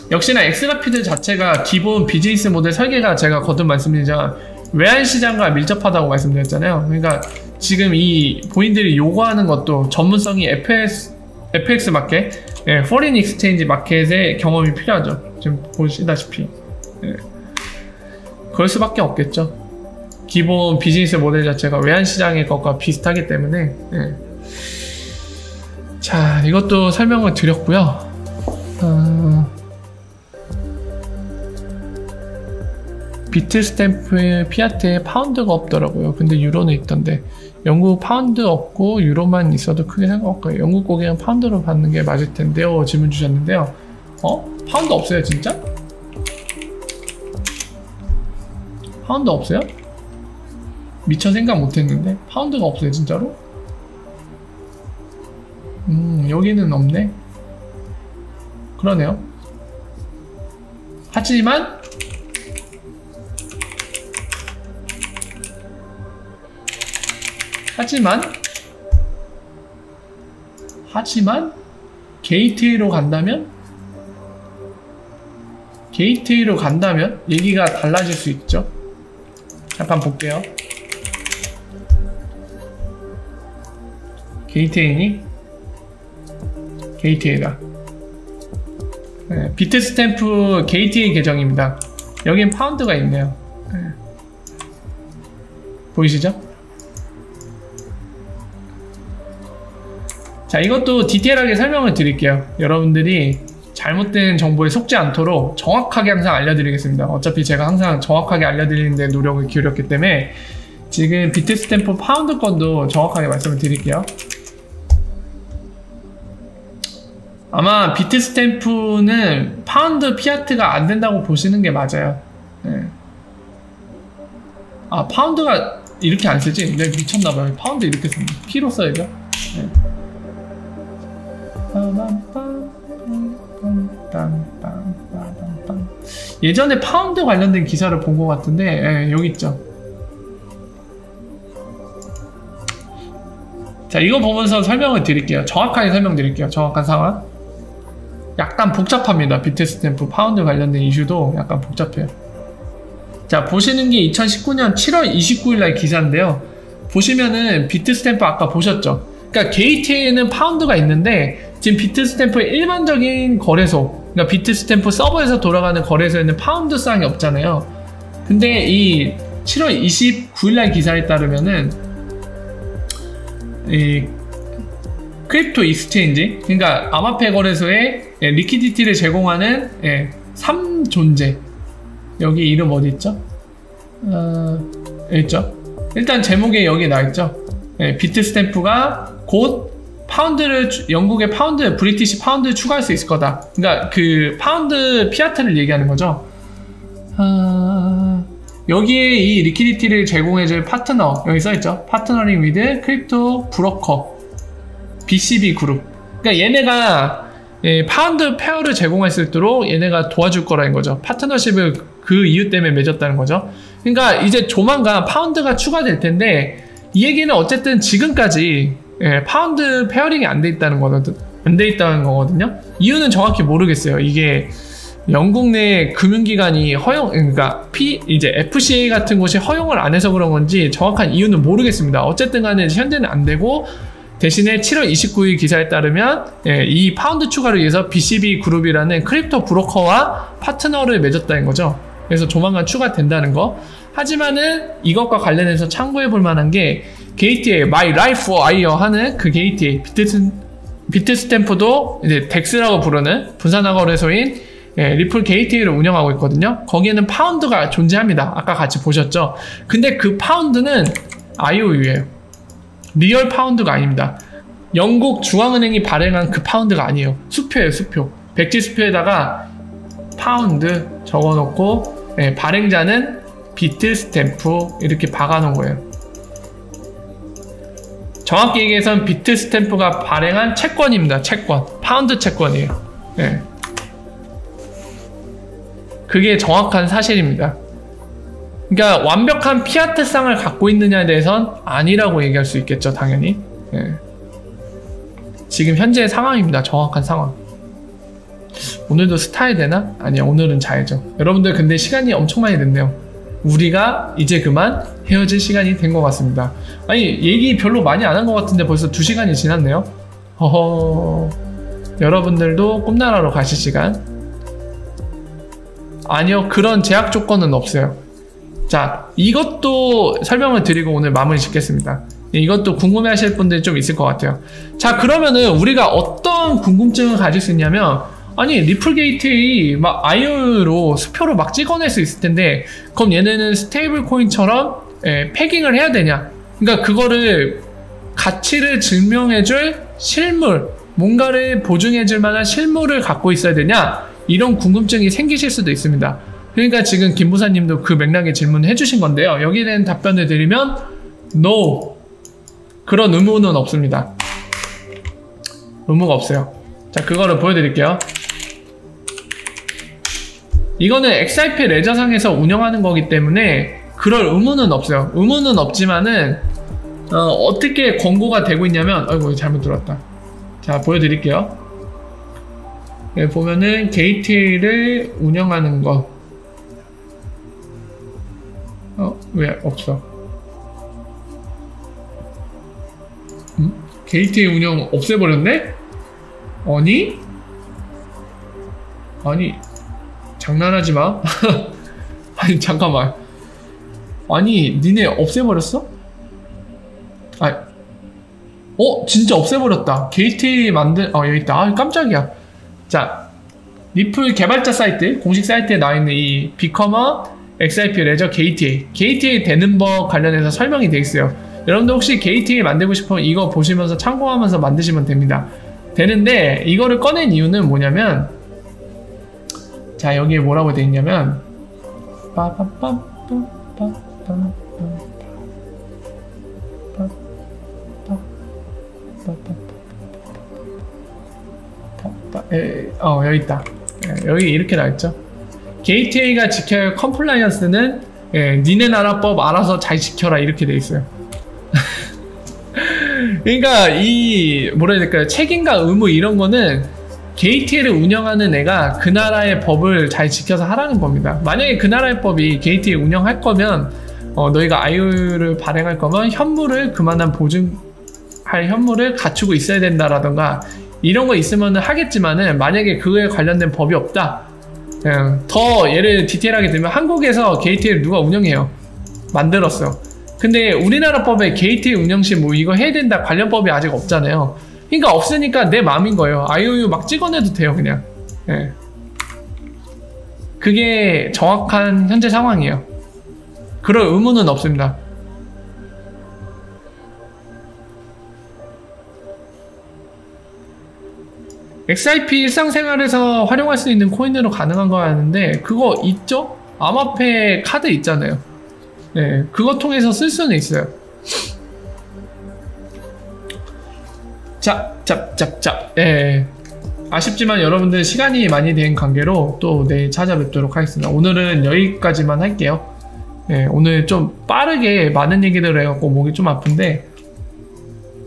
역시나 엑스라피드 자체가 기본 비즈니스 모델 설계가, 제가 거듭 말씀드리자면 외환 시장과 밀접하다고 말씀드렸잖아요. 그러니까 지금 이 본인들이 요구하는 것도 전문성이 FX 마켓, Foreign Exchange 마켓의 경험이 필요하죠. 지금 보시다시피 그럴 수밖에 없겠죠. 기본 비즈니스 모델 자체가 외환 시장의 것과 비슷하기 때문에. 자, 이것도 설명을 드렸고요. 비트스탬프에 피아트에 파운드가 없더라고요. 근데 유로는 있던데, 영국 파운드 없고 유로만 있어도 크게 상관없고요. 영국 고객은 파운드로 받는 게 맞을 텐데요. 질문 주셨는데요. 파운드 없어요 진짜? 파운드 없어요? 미처 생각 못했는데 파운드가 없어요 진짜로? 여기는 없네. 그러네요. 하지만 게이트웨이로 간다면 얘기가 달라질 수 있죠. 잠깐 볼게요. 게이트웨이다. 비트스탬프 게이트웨이 계정입니다. 여긴 파운드가 있네요. 보이시죠? 자, 이것도 디테일하게 설명을 드릴게요. 여러분들이 잘못된 정보에 속지 않도록 정확하게 항상 알려드리겠습니다. 어차피 제가 항상 정확하게 알려드리는데 노력을 기울였기 때문에 지금 비트스탬프 파운드 건도 정확하게 말씀을 드릴게요. 아마 비트스탬프는 파운드 피아트가 안 된다고 보시는 게 맞아요. 아, 파운드가 이렇게 안 쓰지? 내가 미쳤나봐요. 파운드 이렇게 씁니다. P로 써야죠. 예전에 파운드 관련된 기사를 본 것 같은데, 여기 있죠. 자, 이거 보면서 설명을 드릴게요. 정확하게 설명드릴게요. 정확한 상황. 약간 복잡합니다. 비트스탬프 파운드 관련된 이슈도 약간 복잡해요. 자, 보시는 게 2019년 7월 29일 날 기사인데요. 보시면은 비트스탬프 아까 보셨죠? 그러니까 게이트웨이에는 파운드가 있는데 지금 비트스탬프의 일반적인 거래소, 그러니까 비트스탬프 서버에서 돌아가는 거래소에는 파운드 쌍이 없잖아요. 근데 이 7월 29일 날 기사에 따르면은 이 크립토 익스체인지, 그러니까 암호화폐 거래소에 리퀴디티를 제공하는 3존재. 여기 이름 어디 있죠? 여기 있죠. 일단 제목에 여기 나있죠. 비트스탬프가 곧 파운드를, 영국의 파운드, 브리티시 파운드를 추가할 수 있을 거다. 그러니까 그 파운드 피아트를 얘기하는 거죠. 여기에 이 리퀴디티를 제공해줄 파트너, 여기 써있죠. 파트너링 위드 크립토 브로커 BCB 그룹. 그러니까 얘네가 파운드 페어를 제공할 수 있도록 얘네가 도와줄 거라는 거죠. 파트너십을 그 이유 때문에 맺었다는 거죠. 그러니까 이제 조만간 파운드가 추가될 텐데, 이 얘기는 어쨌든 지금까지 파운드 페어링이 안 돼 있다는 거거든요. 이유는 정확히 모르겠어요. 이게 영국 내 금융기관이 그러니까 이제 FCA 같은 곳이 허용을 안 해서 그런 건지 정확한 이유는 모르겠습니다. 어쨌든 간에 현재는 안 되고, 대신에 7월 29일 기사에 따르면 이 파운드 추가를 위해서 BCB 그룹이라는 크립토 브로커와 파트너를 맺었다는 거죠. 그래서 조만간 추가된다는 거. 하지만은 이것과 관련해서 참고해 볼 만한 게 게이트웨이 My Life Wire 하는 그 게이트웨이, 비트스탬프도 이제 덱스라고 부르는 분산화 거래소인 리플 게이트웨이를 운영하고 있거든요. 거기에는 파운드가 존재합니다. 아까 같이 보셨죠? 근데 그 파운드는 IOU예요. 리얼 파운드가 아닙니다. 영국 중앙은행이 발행한 그 파운드가 아니에요. 수표예요, 수표. 백지 수표에다가 파운드 적어놓고 발행자는 비트스탬프 이렇게 박아놓은 거예요. 정확히 얘기해서는 비트스탬프가 발행한 채권입니다. 채권. 파운드 채권이에요. 그게 정확한 사실입니다. 그러니까 완벽한 피아트상을 갖고 있느냐에 대해선 아니라고 얘기할 수 있겠죠, 당연히. 지금 현재의 상황입니다. 정확한 상황. 오늘도 스타야 되나? 아니야, 오늘은 자야죠. 여러분들 근데 시간이 엄청 많이 됐네요. 우리가 이제 그만 헤어질 시간이 된 것 같습니다. 아니, 얘기 별로 많이 안 한 것 같은데 벌써 2시간이 지났네요. 허허. 여러분들도 꿈나라로 가실 시간? 아니요, 그런 제약 조건은 없어요. 자, 이것도 설명을 드리고 오늘 마무리 짓겠습니다. 이것도 궁금해 하실 분들이 좀 있을 것 같아요. 자, 그러면은 우리가 어떤 궁금증을 가질 수 있냐면, 아니, 리플 게이트웨이 막 IOU로 수표로 막 찍어낼 수 있을 텐데, 그럼 얘네는 스테이블 코인처럼 패깅을 해야 되냐? 그러니까 그거를 가치를 증명해줄 실물, 뭔가를 보증해줄 만한 실물을 갖고 있어야 되냐? 이런 궁금증이 생기실 수도 있습니다. 그러니까 지금 김부사님도 그 맥락의 질문을 해주신 건데요. 여기에 대한 답변을 드리면 No, 그런 의무는 없습니다. 의무가 없어요. 자, 그거를 보여드릴게요. 이거는 XRP 레저상에서 운영하는 거기 때문에 그럴 의무는 없어요. 의무는 없지만은 어떻게 권고가 되고 있냐면, 아이고 잘못 들었다. 자, 보여드릴게요. 여기 보면은 게이트웨이를 운영하는 거. 왜 없어? 게이트웨이 운영 없애버렸네? 아니 장난하지 마. 아니 잠깐만. 아니 니네 없애버렸어? 진짜 없애버렸다. 게이트웨이 여기 있다. 아, 깜짝이야. 자, 리플 개발자 사이트, 공식 사이트에 나와있는 이 비커머 XRP 레저 게이트웨이 되는 법 관련해서 설명이 되어 있어요. 여러분들 혹시 게이트웨이 만들고 싶으면 이거 보시면서 참고하면서 만드시면 됩니다. 되는데 이거를 꺼낸 이유는 뭐냐면, 자, 여기에 뭐라고 되어 있냐면 여기 있다. 여기 이렇게 나와있죠. 게이트웨이가 지켜야 할 컴플라이언스는 니네 나라법 알아서 잘 지켜라 이렇게 돼 있어요. 그러니까 이 뭐라 해야 될까요? 책임과 의무 이런 거는 게이트웨이를 운영하는 애가 그 나라의 법을 잘 지켜서 하라는 겁니다. 만약에 그 나라의 법이 게이트웨이 운영할 거면 너희가 IOU를 발행할 거면 현물을 그만한 보증할 현물을 갖추고 있어야 된다라던가 이런 거 있으면 하겠지만은, 만약에 그거에 관련된 법이 없다, 더 예를 디테일하게 들면 한국에서 게이트웨이를 누가 운영해요? 만들었어. 근데 우리나라 법에 게이트웨이 운영 시 뭐 이거 해야 된다 관련 법이 아직 없잖아요. 그러니까 없으니까 내 마음인 거예요. IOU 막 찍어내도 돼요, 그냥. 예. 그게 정확한 현재 상황이에요. 그럴 의무는 없습니다. XIP 일상생활에서 활용할 수 있는 코인으로 가능한 거였는데 그거 있죠? 암호화폐 카드 있잖아요. 네, 그거 통해서 쓸 수는 있어요. 짭. 예. 아쉽지만 여러분들 시간이 많이 된 관계로 또 내일 찾아뵙도록 하겠습니다. 오늘은 여기까지만 할게요. 예, 오늘 좀 빠르게 많은 얘기들을 해갖고 목이 좀 아픈데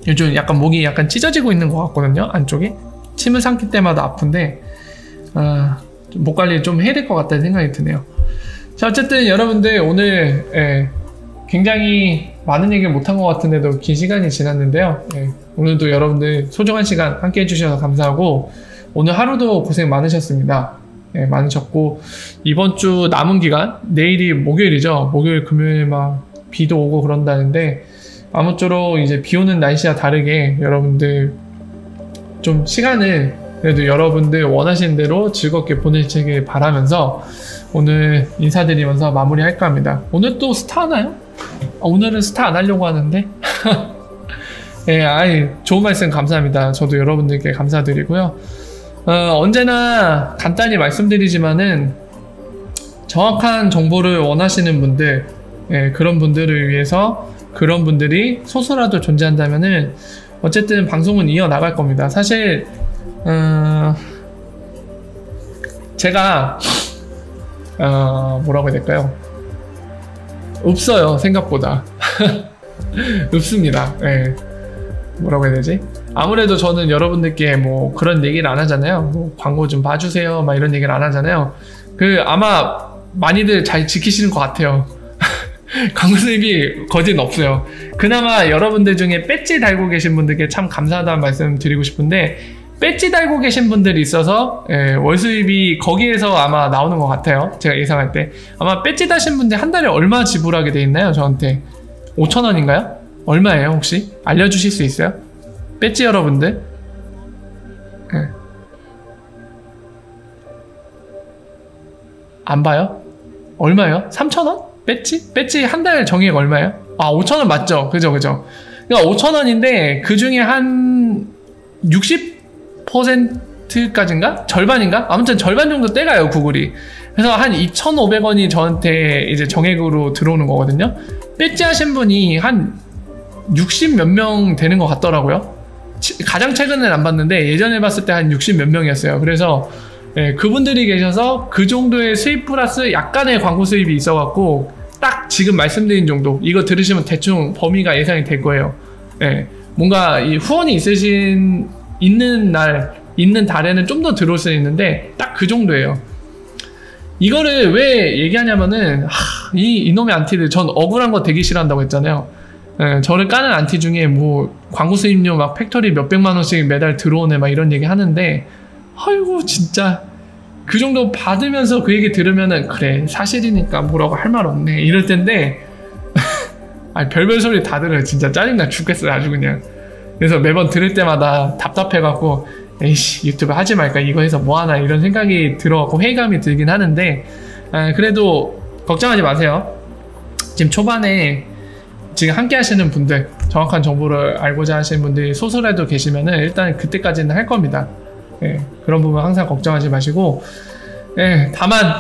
요즘 약간 목이 약간 찢어지고 있는 것 같거든요. 안쪽에 침을 삼킬 때마다 아픈데 목 관리 좀 해야 될 것 같다는 생각이 드네요. 자, 어쨌든 여러분들 오늘 굉장히 많은 얘기를 못한 것 같은데도 긴 시간이 지났는데요. 오늘도 여러분들 소중한 시간 함께 해주셔서 감사하고 오늘 하루도 고생 많으셨습니다. 많으셨고 이번 주 남은 기간 내일이 목요일이죠. 목요일 금요일 막 비도 오고 그런다는데 아무쪼록 이제 비 오는 날씨와 다르게 여러분들 좀 시간을 그래도 여러분들 원하시는 대로 즐겁게 보내시길 바라면서 오늘 인사드리면서 마무리할까 합니다. 오늘 또 스타 하나요? 오늘은 스타 안 하려고 하는데 좋은 말씀 감사합니다. 저도 여러분들께 감사드리고요. 언제나 간단히 말씀드리지만은 정확한 정보를 원하시는 분들 그런 분들을 위해서 그런 분들이 소수라도 존재한다면은 어쨌든 방송은 이어나갈 겁니다. 사실 제가 뭐라고 해야 될까요? 없어요. 생각보다 없습니다. 뭐라고 해야 되지? 아무래도 저는 여러분들께 뭐 그런 얘기를 안 하잖아요. 뭐 광고 좀 봐주세요 막 이런 얘기를 안 하잖아요. 아마 많이들 잘 지키시는 것 같아요. 광고 수입이 거진 없어요. 그나마 여러분들 중에 배지 달고 계신 분들께 참 감사하다는 말씀 드리고 싶은데 배지 달고 계신 분들이 있어서 월 수입이 거기에서 아마 나오는 것 같아요. 제가 예상할 때 아마 배지 다신 분들 한 달에 얼마 지불하게 돼 있나요? 저한테 5,000원인가요? 얼마예요 혹시? 알려주실 수 있어요? 배지 여러분들 안 봐요? 얼마예요? 3,000원? 배지? 배지 한 달 정액 얼마예요? 5,000원 맞죠? 그죠? 그러니까 5,000원인데 그 중에 한 60%까지인가? 절반인가? 아무튼 절반 정도 떼가요, 구글이. 그래서 한 2,500원이 저한테 이제 정액으로 들어오는 거거든요. 배지 하신 분이 한 60 몇 명 되는 것 같더라고요. 가장 최근엔 안 봤는데 예전에 봤을 때 한 60 몇 명이었어요. 그래서 그분들이 계셔서 그 정도의 수입 플러스 약간의 광고 수입이 있어갖고 딱 지금 말씀드린 정도 이거 들으시면 대충 범위가 예상이 될 거예요. 뭔가 이 후원이 있는 달에는 좀 더 들어올 수 있는데 딱 그 정도예요. 이거를 왜 얘기하냐면은 이놈의 안티들 전 억울한 거 되게 싫어한다고 했잖아요. 저를 까는 안티 중에 뭐 광고 수입료 막 팩토리 몇백만 원씩 매달 들어오네 막 이런 얘기 하는데 아이고 진짜 그 정도 받으면서 그 얘기 들으면은 그래 사실이니까 뭐라고 할 말 없네 이럴 텐데 별별 소리 다 들어요. 진짜 짜증나 죽겠어요 아주 그냥. 그래서 매번 들을 때마다 답답해갖고 에이씨 유튜브 하지 말까 이거 해서 뭐하나 이런 생각이 들어갖고 회의감이 들긴 하는데 그래도 걱정하지 마세요. 지금 초반에 지금 함께 하시는 분들 정확한 정보를 알고자 하시는 분들이 소수라도 계시면은 일단 그때까지는 할 겁니다. 그런 부분 항상 걱정하지 마시고 다만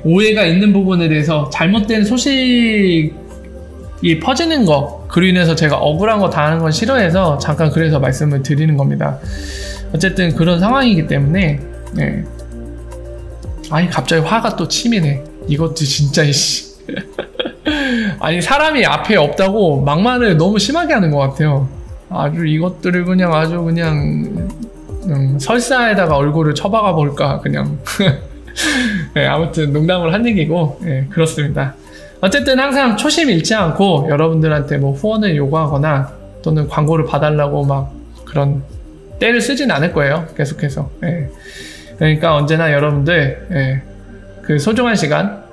오해가 있는 부분에 대해서 잘못된 소식이 퍼지는 거 그로 인해서 제가 억울한 거 당하는 건 싫어해서 잠깐 그래서 말씀을 드리는 겁니다. 어쨌든 그런 상황이기 때문에 아니 갑자기 화가 또 치미네. 이것도 진짜 이씨 아니 사람이 앞에 없다고 막말을 너무 심하게 하는 것 같아요. 아주 이것들을 그냥 아주 그냥 설사에다가 얼굴을 쳐박아 볼까 그냥 아무튼 농담을 한 얘기고 그렇습니다. 어쨌든 항상 초심 잃지 않고 여러분들한테 뭐 후원을 요구하거나 또는 광고를 봐달라고 막 그런 때를 쓰진 않을 거예요. 계속해서 그러니까 언제나 여러분들 그 소중한 시간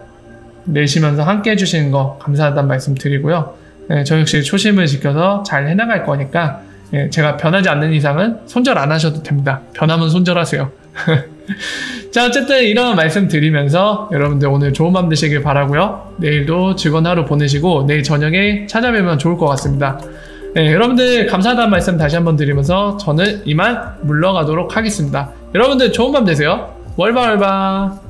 내시면서 함께 해주시는 거 감사하다는 말씀 드리고요. 네, 저 역시 초심을 지켜서 잘 해나갈 거니까 제가 변하지 않는 이상은 손절 안 하셔도 됩니다. 변하면 손절하세요. 자, 어쨌든 이런 말씀 드리면서 여러분들 오늘 좋은 밤 되시길 바라고요. 내일도 즐거운 하루 보내시고 내일 저녁에 찾아뵈면 좋을 것 같습니다. 네, 여러분들 감사하다는 말씀 다시 한번 드리면서 저는 이만 물러가도록 하겠습니다. 여러분들 좋은 밤 되세요. 월바.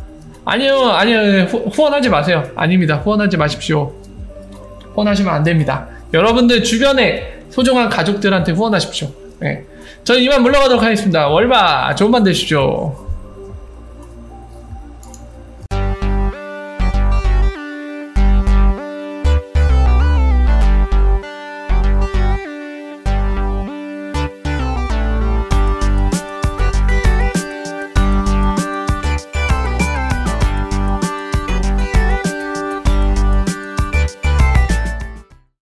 아니요, 후원하지 마세요. 아닙니다. 후원하지 마십시오. 후원하시면 안 됩니다. 여러분들 주변에 소중한 가족들한테 후원하십시오. 네. 저는 이만 물러가도록 하겠습니다. 월바, 좋은 밤 되십시오.